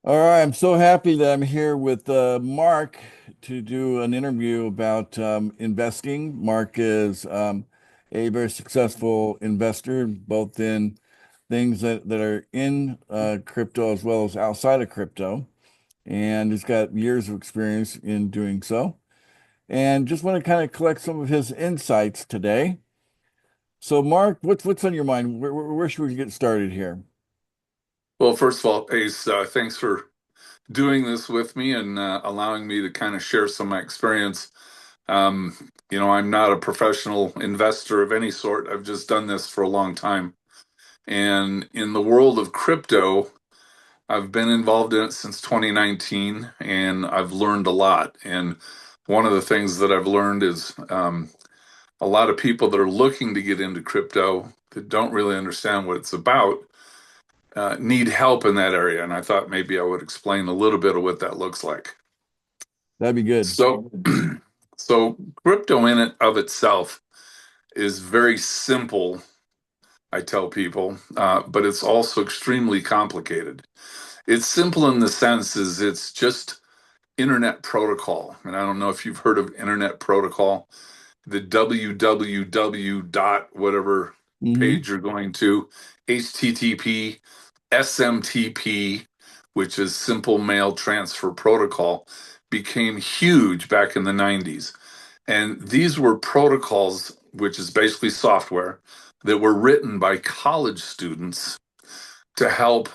All right, I'm so happy that I'm here with Mark to do an interview about investing. Mark is a very successful investor, both in things that are in crypto as well as outside of crypto, and he's got years of experience in doing so. And just want to kind of collect some of his insights today. So, Mark, what's on your mind? Where should we get started here? Well, first of all, Ace, thanks for doing this with me and allowing me to kind of share some of my experience. I'm not a professional investor of any sort. I've just done this for a long time. And in the world of crypto, I've been involved in it since 2019, and I've learned a lot. And one of the things that I've learned is a lot of people that are looking to get into crypto that don't really understand what it's about need help in that area. And I thought maybe I would explain a little bit of what that looks like. That'd be good. So, so crypto in it of itself is very simple, I tell people, but it's also extremely complicated. It's simple in the sense is it's just internet protocol. And I don't know if you've heard of internet protocol, the www dot whatever Hmm. page you're going to, HTTP, SMTP, which is Simple Mail Transfer Protocol, became huge back in the 90s. And these were protocols, which is basically software, that were written by college students to help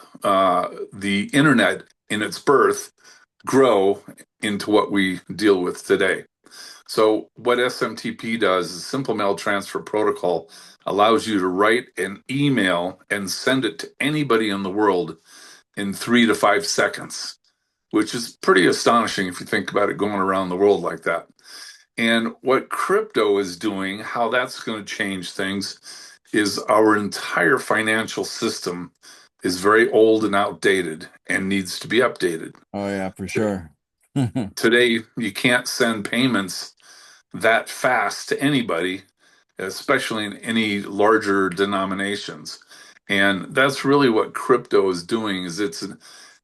the internet in its birth grow into what we deal with today. So, what SMTP does is Simple Mail Transfer Protocol allows you to write an email and send it to anybody in the world in 3 to 5 seconds, which is pretty astonishing if you think about it going around the world like that. And what crypto is doing, how that's going to change things, is our entire financial system is very old and outdated and needs to be updated. Oh yeah, for sure. Today, you can't send payments that fast to anybody, especially in any larger denominations. And that's really what crypto is doing is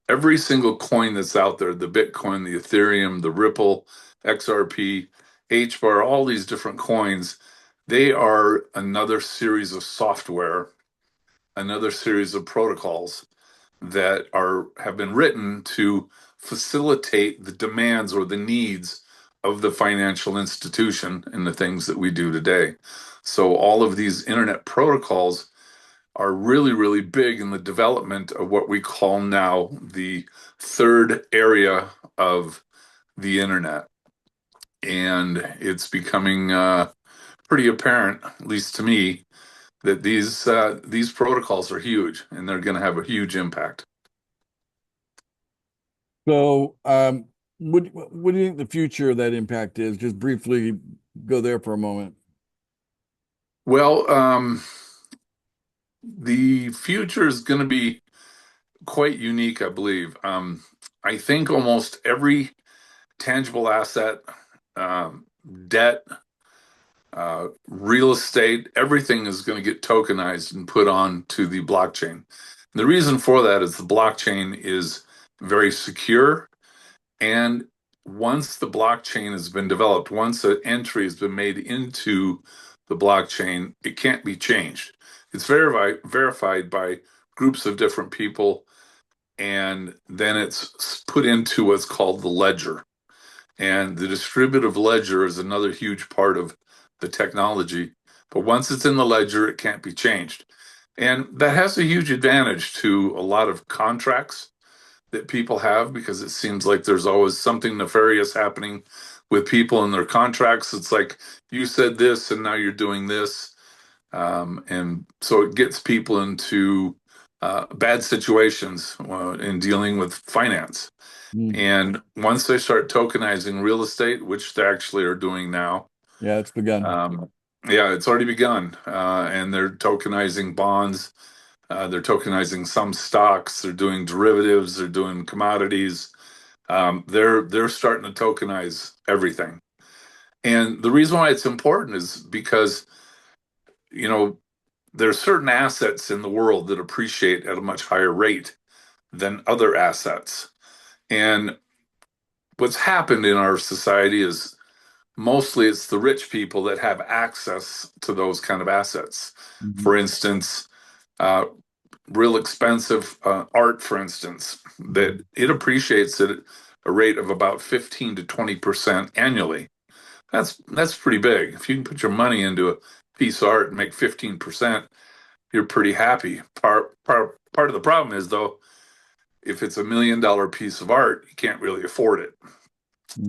every single coin that's out there, the Bitcoin, the Ethereum, the Ripple, XRP, HBAR, all these different coins, they are another series of software, another series of protocols that are have been written to facilitate the demands or the needs of the financial institution and the things that we do today. So all of these internet protocols are really, really big in the development of what we call now the third area of the internet. And it's becoming pretty apparent, at least to me, that these protocols are huge and they're going to have a huge impact. So, what do you think the future of that impact is? Just briefly go there for a moment. Well, the future is going to be quite unique, I believe. I think almost every tangible asset, um, debt, real estate, everything is going to get tokenized and put on to the blockchain. The reason for that is the blockchain is very secure. And once the blockchain has been developed, once an entry has been made into the blockchain, it can't be changed. It's verified by groups of different people, and then it's put into what's called the ledger. And the distributive ledger is another huge part of the technology. But once it's in the ledger, it can't be changed. And that has a huge advantage to a lot of contracts that people have because it seems like there's always something nefarious happening with people in their contracts. It's like you said this and now you're doing this. And so it gets people into bad situations in dealing with finance. Hmm. And once they start tokenizing real estate, which they actually are doing now, Yeah, it's begun. um, yeah, it's already begun. And they're tokenizing bonds, they're tokenizing some stocks, they're doing derivatives, they're doing commodities. They're starting to tokenize everything. And the reason why it's important is because, you know, there are certain assets in the world that appreciate at a much higher rate than other assets. And what's happened in our society is mostly it's the rich people that have access to those kind of assets. Mhm. For instance, uh, real expensive art, for instance, that Mhm. it appreciates at a rate of about 15 to 20% annually. That's pretty big. If you can put your money into a piece of art and make 15%, you're pretty happy. Part of the problem is though, if it's $1 million piece of art, you can't really afford it.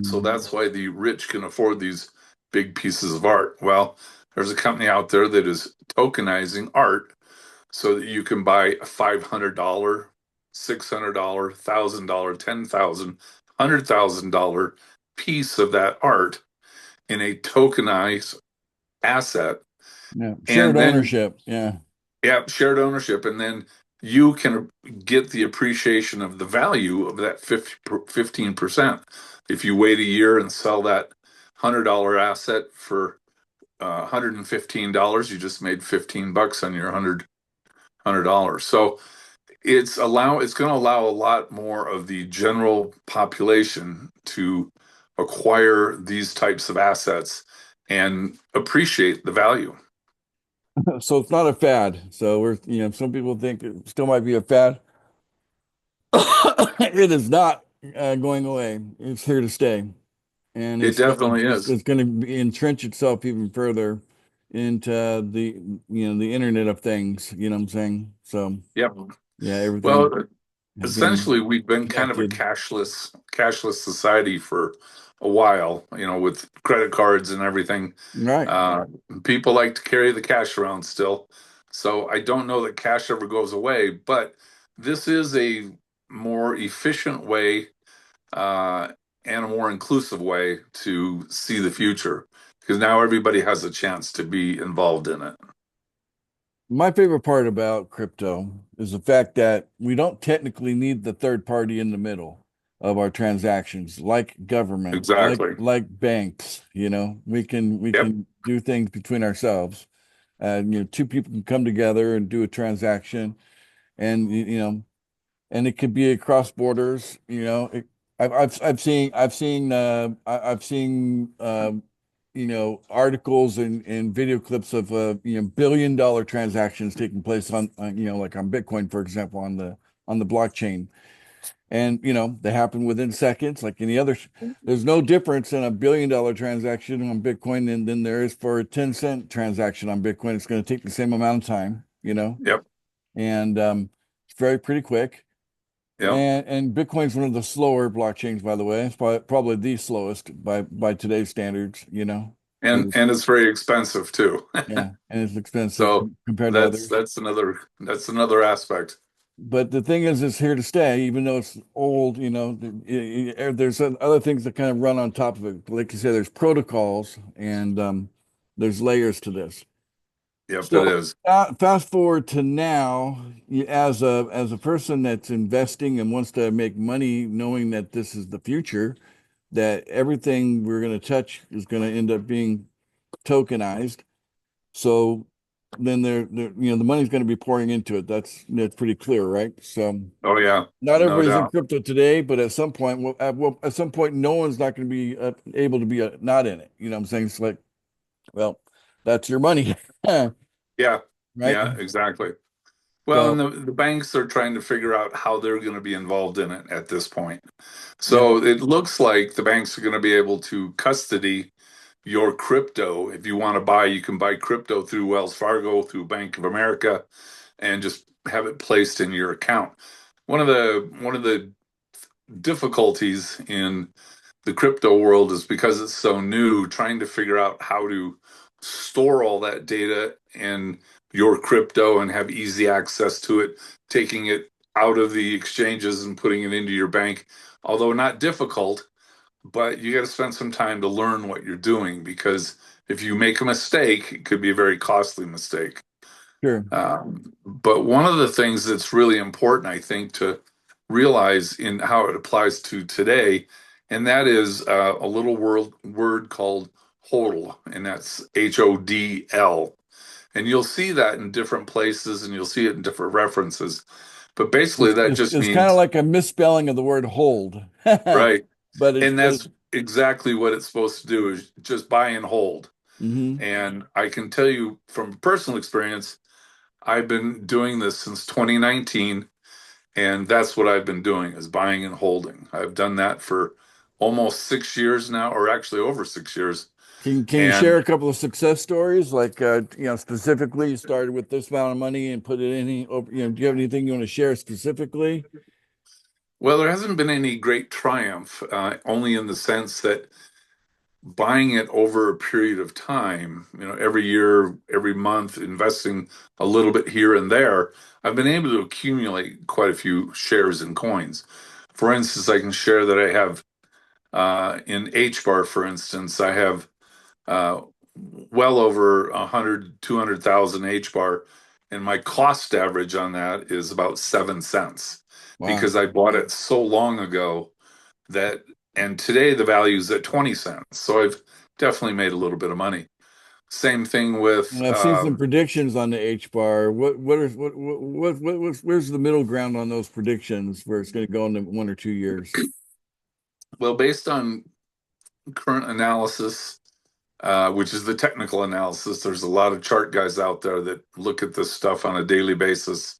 So Mhm. that's why the rich can afford these big pieces of art. Well, there's a company out there that is tokenizing art so that you can buy a $500, $600, $1,000, $10,000, $100,000 piece of that art in a tokenized asset. Yeah. Shared And then, ownership. Yeah. yeah, shared ownership. And then you can get the appreciation of the value of that 15%. If you wait a year and sell that $100 asset for $115, you just made 15 bucks on your $100. So it's going to allow a lot more of the general population to acquire these types of assets and appreciate the value. So it's not a fad. So some people think it still might be a fad. It is not going away. It's here to stay, and It definitely is. it's going to entrench itself even further into the Internet of Things. You know what I'm saying? So Yep. yeah, Well, everything has been essentially, we've been kind of a connected. cashless society for a while, with credit cards and everything. Right. Uh, People like to carry the cash around still. So I don't know that cash ever goes away, but this is a more efficient way uh, and a more inclusive way to see the future because now everybody has a chance to be involved in it. My favorite part about crypto is the fact that we don't technically need the third party in the middle of our transactions, like government, Exactly. like banks. We Yep. can do things between ourselves. And two people can come together and do a transaction, and and it could be across borders. I've seen articles and video clips of billion-dollar transactions taking place like on Bitcoin, for example, on the blockchain. And they happen within seconds, like any other. There's no difference in a billion-dollar transaction on Bitcoin than there is for a 10-cent transaction on Bitcoin. It's going to take the same amount of time. Yep. And it's pretty quick. Yep. And Bitcoin's one of the slower blockchains, by the way. It's probably the slowest by today's standards, And because and it's very expensive too. yeah, and it's expensive So compared to that's others. that's another aspect. But the thing is, it's here to stay, even though it's old. There's other things that kind of run on top of it. Like you said, there's protocols and there's layers to this. Yep, it So is. fast forward to now, as a person that's investing and wants to make money, knowing that this is the future, that everything we're going to touch is going to end up being tokenized. So then the money's going to be pouring into it. That's pretty clear, right? So Oh yeah, not no everybody's in doubt. crypto today, but at some point, at some point, no one's not going to be able to be not in it. You know what I'm saying? It's like, well, that's your money, Yeah, right? yeah, exactly. Well, So and the banks are trying to figure out how they're going to be involved in it at this point. yeah, So it looks like the banks are going to be able to custody your crypto. If you want to buy, you can buy crypto through Wells Fargo, through Bank of America, and just have it placed in your account. One of the difficulties in the crypto world is because it's so new, trying to figure out how to store all that data in your crypto and have easy access to it, taking it out of the exchanges and putting it into your bank, although not difficult, but you got to spend some time to learn what you're doing because if you make a mistake, it could be a very costly mistake. sure. But one of the things that's really important, I think, to realize in how it applies to today, and that is a little word called HODL, and that's HODL. And you'll see that in different places and you'll see it in different references. But basically, that just It's kind of means, like a misspelling of the word hold. right. But And that's exactly what it's supposed to do is just buy and hold. mhm. And I can tell you from personal experience, I've been doing this since 2019, and that's what I've been doing is buying and holding. I've done that for almost 6 years now, or actually over 6 years. Can you share And a couple of success stories? Like, specifically, you started with this amount of money and put it in. Do you have anything you want to share specifically? well, there hasn't been any great triumph, only in the sense that buying it over a period of time, every year, every month, investing a little bit here and there, I've been able to accumulate quite a few shares and coins. For instance, I can share that I have in H bar, for instance, I have uh, well over 100, 200,000 H bar, and my cost average on that is about 7 cents Wow. because I bought it so long ago that, and today the value is at 20 cents. So I've definitely made a little bit of money. Same thing with, And I've seen some predictions on the H bar. Where's the middle ground on those predictions where it's going to go in 1 or 2 years? well, based on current analysis, which is the technical analysis, there's a lot of chart guys out there that look at this stuff on a daily basis.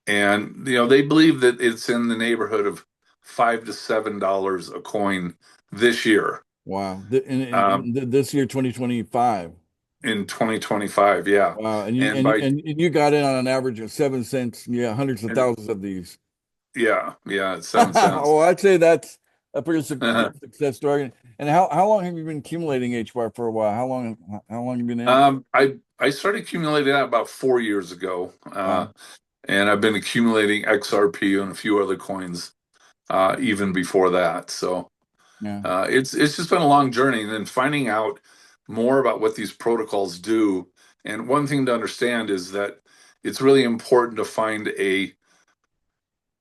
And, they believe that it's in the neighborhood of $5 to $7 a coin this year. Wow. Um, This year, 2025. in 2025, yeah. Wow. And And by you got in on an average of 7 cents. Yeah, hundreds of and thousands of these. yeah, it's 7 cents. Well, I'd say that's a good success story. And how long have you been accumulating H bar for a while? How long you been in it? I started accumulating that about 4 years ago, Wow. and I've been accumulating XRP and a few other coins even before that. So Yeah. it's just been a long journey, and then finding out more about what these protocols do. And one thing to understand is that it's really important to find a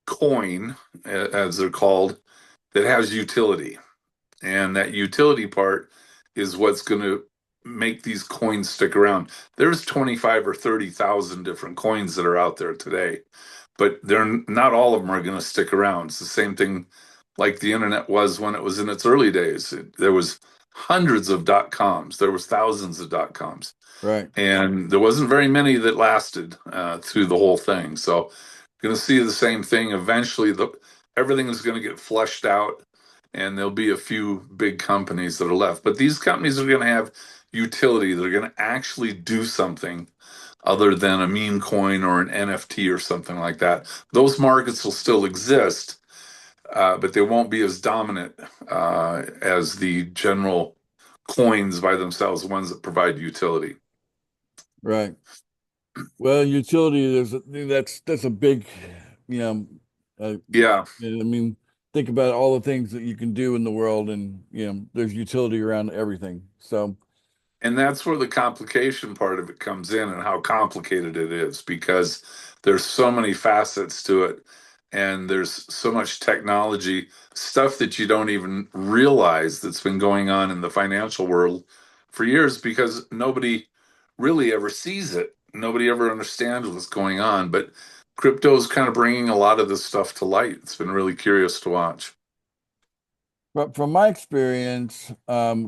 coin, as they're called, that has utility. And that utility part is what's going to make these coins stick around. There's 25 or 30,000 different coins that are out there today, but they're not all of them are going to stick around. It's the same thing like the internet was when it was in its early days. There was hundreds of dot coms, there was thousands of dot coms, Right. and there wasn't very many that lasted through the whole thing. So, going to see the same thing eventually. Everything is going to get flushed out, and there'll be a few big companies that are left. But these companies are going to have utility. They're going to actually do something other than a meme coin or an NFT or something like that. Those markets will still exist, but they won't be as dominant as the general coins by themselves, the ones that provide utility. Right. Well, utility, that's a big, you know, Yeah. I mean, think about all the things that you can do in the world, and there's utility around everything. So, And that's where the complication part of it comes in and how complicated it is because there's so many facets to it and there's so much technology, stuff that you don't even realize that's been going on in the financial world for years because nobody really ever sees it. Nobody ever understands what's going on, but crypto's kind of bringing a lot of this stuff to light. It's been really curious to watch. but from my experience,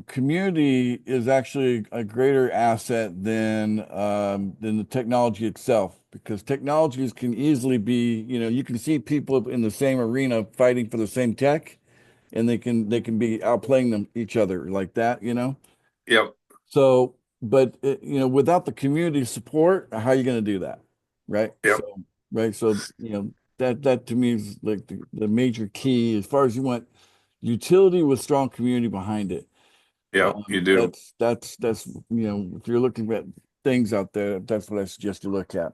community is actually a greater asset than the technology itself, because technologies can easily be, you can see people in the same arena fighting for the same tech, and they can be outplaying each other like that. Yep, So, but without the community support, how are you going to do that? Right. yep, So, that to me is like the major key as far as you want utility with strong community behind it. yep, you do. If you're looking at things out there, that's what I suggest you look at.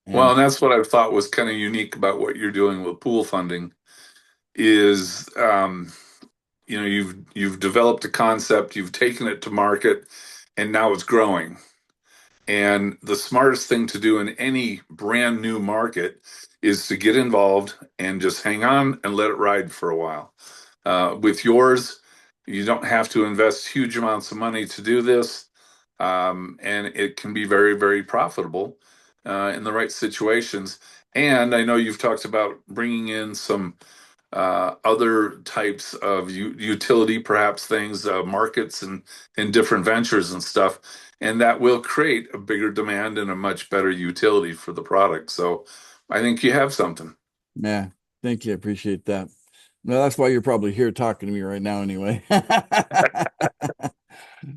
Well, And and that's what I thought was kind of unique about what you're doing with pool funding is you've developed a concept, you've taken it to market, and now it's growing. And the smartest thing to do in any brand new market is to get involved and just hang on and let it ride for a while. With yours, you don't have to invest huge amounts of money to do this, and it can be very, very profitable in the right situations. And I know you've talked about bringing in some other types of utility, perhaps things, markets and different ventures and stuff. And that will create a bigger demand and a much better utility for the product. So I think you have something, Yeah, thank you. I appreciate that. No, that's why you're probably here talking to me right now anyway.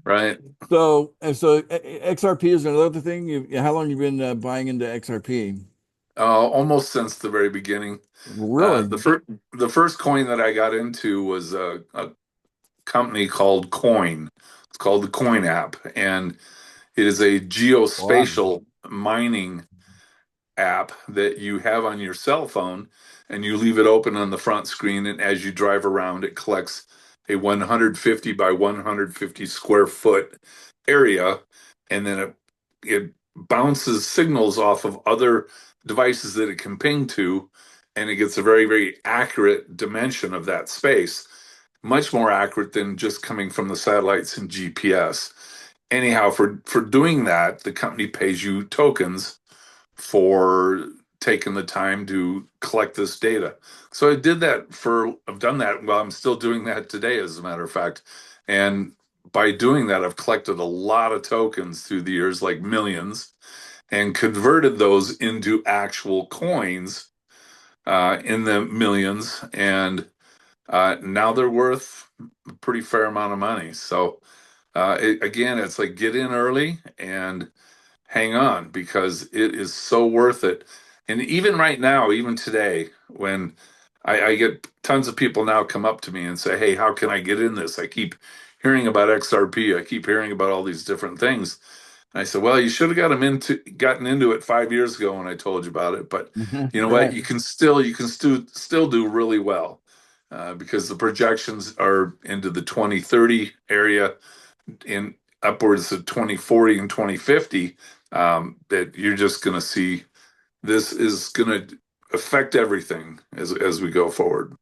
right? So XRP is another thing. How long you been buying into XRP? Almost since the very beginning. Uh, Really? the first the first coin that I got into was a company called Coin. It's called the Coin app, and it is a Wow. geospatial mining app that you have on your cell phone, and you leave it open on the front screen, and as you drive around it collects a 150 by 150 square foot area, and then it bounces signals off of other devices that it can ping to, and it gets a very, very accurate dimension of that space, much more accurate than just coming from the satellites and GPS. Anyhow, for doing that, the company pays you tokens for taking the time to collect this data. So I've done that. Well, I'm still doing that today, as a matter of fact. And by doing that, I've collected a lot of tokens through the years, like millions, and converted those into actual coins in the millions. And now they're worth a pretty fair amount of money. So again, it's like get in early and hang on because it is so worth it. And even right now, even today, when I get tons of people now come up to me and say, "Hey, how can I get in this? I keep hearing about XRP. I keep hearing about all these different things." And I said, "Well, you should have gotten into it 5 years ago when I told you about it. But you know what? Right. You can still do really well because the projections are into the 2030 area in upwards of 2040 and 2050, that you're just going to see this is going to affect everything as we go forward.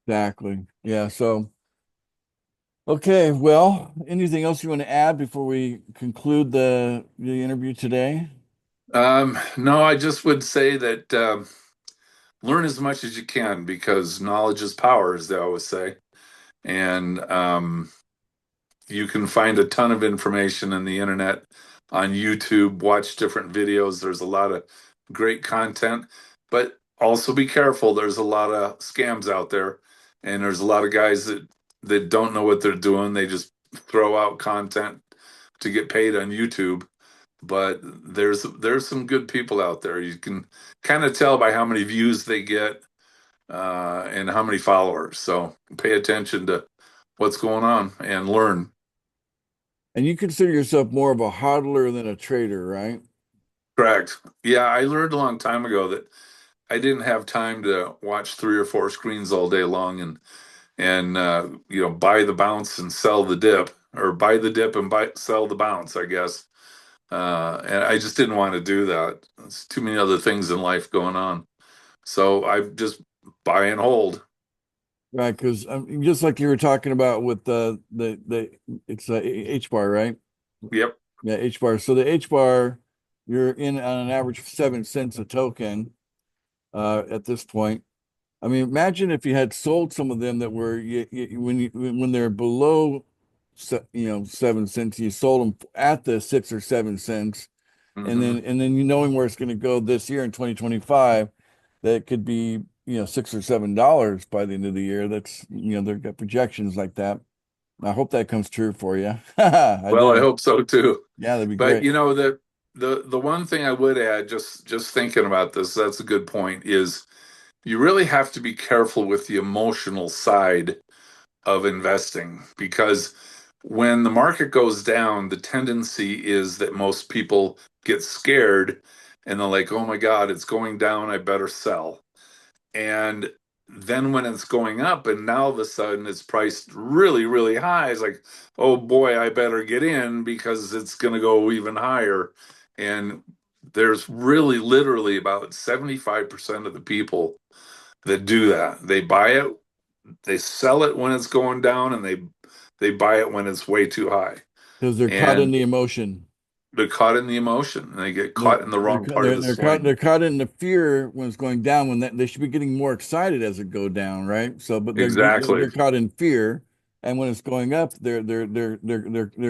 Exactly. Yeah. So, okay. Well, anything else you want to add before we conclude the interview today? No, I just would say that learn as much as you can because knowledge is power, as they always say. And you can find a ton of information on the internet, on YouTube, watch different videos. There's a lot of great content, but also be careful. There's a lot of scams out there, and there's a lot of guys that don't know what they're doing. They just throw out content to get paid on YouTube. But there's some good people out there. You can kind of tell by how many views they get and how many followers. So pay attention to what's going on and learn. And you consider yourself more of a hodler than a trader, right? Correct. Yeah, I learned a long time ago that I didn't have time to watch three or four screens all day long and buy the bounce and sell the dip, or buy the dip and buy sell the bounce, I guess. And I just didn't want to do that. There's too many other things in life going on. So I just buy and hold. Right. Because just like you were talking about with the it's H bar, right? Yep. Yeah, H bar. So the H bar, you're in on an average of 7 cents a token at this point. I mean, imagine if you had sold some of them that were when they're below, 7 cents, you sold them at the 6 or 7 cents, and Hmm. then you knowing where it's going to go this year in 2025, that could be $6 or $7 by the end of the year. That's they've got projections like that. I hope that comes true for you. I Well, I do. hope so too. Yeah, that'd be But great. you know the one thing I would add, just thinking about this, that's a good point, is you really have to be careful with the emotional side of investing because when the market goes down, the tendency is that most people get scared and they're like, oh my God, it's going down, I better sell. And then when it's going up and now all of a sudden it's priced really, really high, it's like, oh boy, I better get in because it's going to go even higher. And there's really literally about 75% of the people that do that. They buy it, they sell it when it's going down, and they buy it when it's way too high. Because they're caught in And the emotion. they're caught in the emotion and they get They're caught in the they're wrong ca- part of they're the they're caught swing. they're caught in the fear when it's going down when they should be getting more excited as it go down, right? So, but they're Exactly. caught in fear, and when it's going up, they're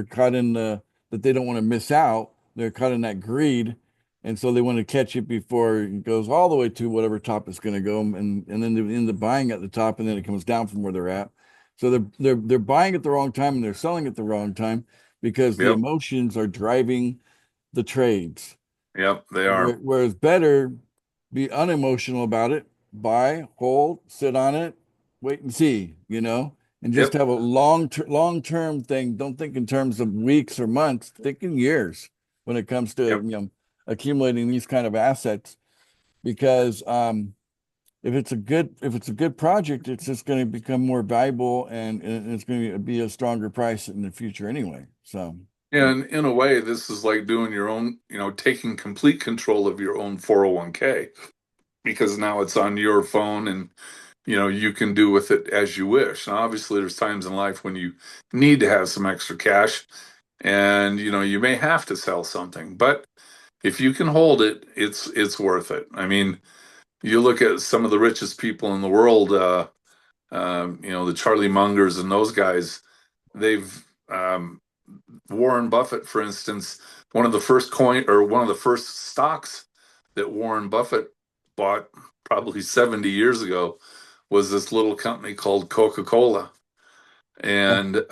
caught in the that they don't want to miss out. They're caught in that greed, and so they want to catch it before it goes all the way to whatever top it's going to go, and then they end up buying at the top, and then it comes down from where they're at. So they're buying at the wrong time and they're selling at the wrong time because the Yep. emotions are driving the trades. Yep. They are. Whereas better be unemotional about it, buy, hold, sit on it, wait and see, and just Yep. have a long term thing. Don't think in terms of weeks or months, think in years when it comes to Yep. accumulating these kind of assets. Because if it's a good project, it's just going to become more valuable and it's going to be a stronger price in the future anyway. So yeah, And in a way, this is like doing your own, taking complete control of your own 401k because now it's on your phone and you can do with it as you wish. Now, obviously, there's times in life when you need to have some extra cash and you may have to sell something, but if you can hold it, it's worth it. I mean, you look at some of the richest people in the world, the Charlie Mungers and those guys, they've Warren Buffett, for instance, one of the first stocks that Warren Buffett bought probably 70 years ago was this little company called Coca-Cola. And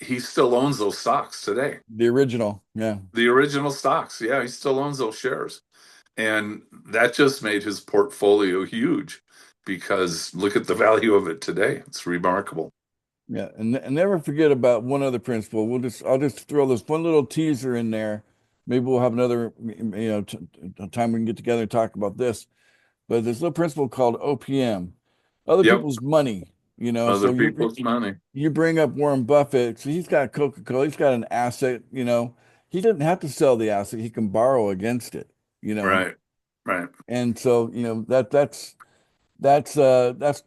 he still owns those stocks today. the original, yeah. The original stocks. Yeah, he still owns those shares. And that just made his portfolio huge because look at the value of it today. It's remarkable. Yeah, and never forget about one other principle. I'll just throw this one little teaser in there. Maybe we'll have another, time we can get together and talk about this. But there's a little principle called OPM, other Yep. people's money. So Other people's money. you bring up Warren Buffett. So he's got Coca-Cola. He's got an asset. He doesn't have to sell the asset. He can borrow against it. You know, Right. Right. and so that's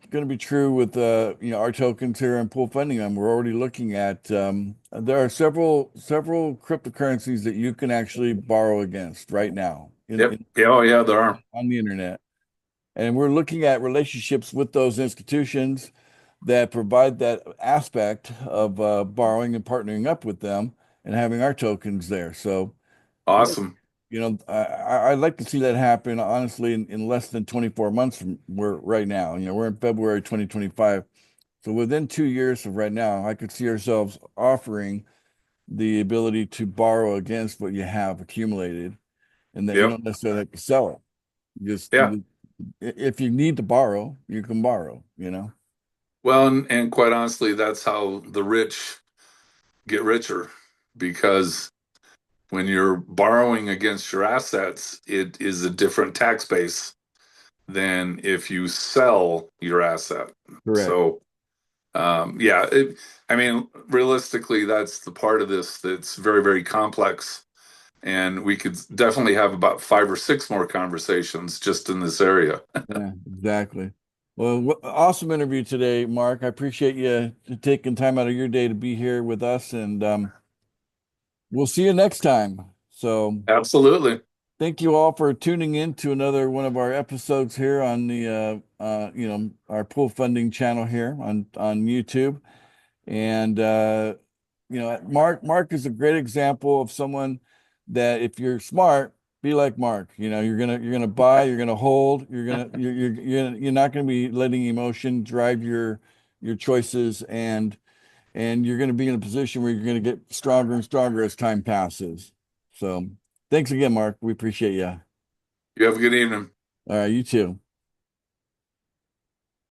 going to be true with our tokens here and pool funding. We're already looking at there are several cryptocurrencies that you can actually borrow against right now Yep. Yeah, oh yeah, there are. on the internet, and we're looking at relationships with those institutions that provide that aspect of borrowing and partnering up with them and having our tokens there. So yeah, Awesome. I'd like to see that happen, honestly, in less than 24 months from where right now. We're in February 2025. So within 2 years of right now, I could see ourselves offering the ability to borrow against what you have accumulated and that you Yep. don't necessarily have to sell it. Yeah. If you need to borrow, you can borrow. Well, and quite honestly, that's how the rich get richer because when you're borrowing against your assets, it is a different tax base than if you sell your asset. Correct. So, yeah, I mean, realistically, that's the part of this that's very, very complex. And we could definitely have about five or six more conversations just in this area. Yeah, exactly. Well, awesome interview today, Mark. I appreciate you taking time out of your day to be here with us, and we'll see you next time. So, Absolutely. thank you all for tuning in to another one of our episodes here on the our pool funding channel here on YouTube. And Mark is a great example of someone that if you're smart, be like Mark. You're gonna buy, you're gonna hold, you're not gonna be letting emotion drive your choices, and you're gonna be in a position where you're gonna get stronger and stronger as time passes. So thanks again, Mark. We appreciate you. You have a good evening. All right, you too.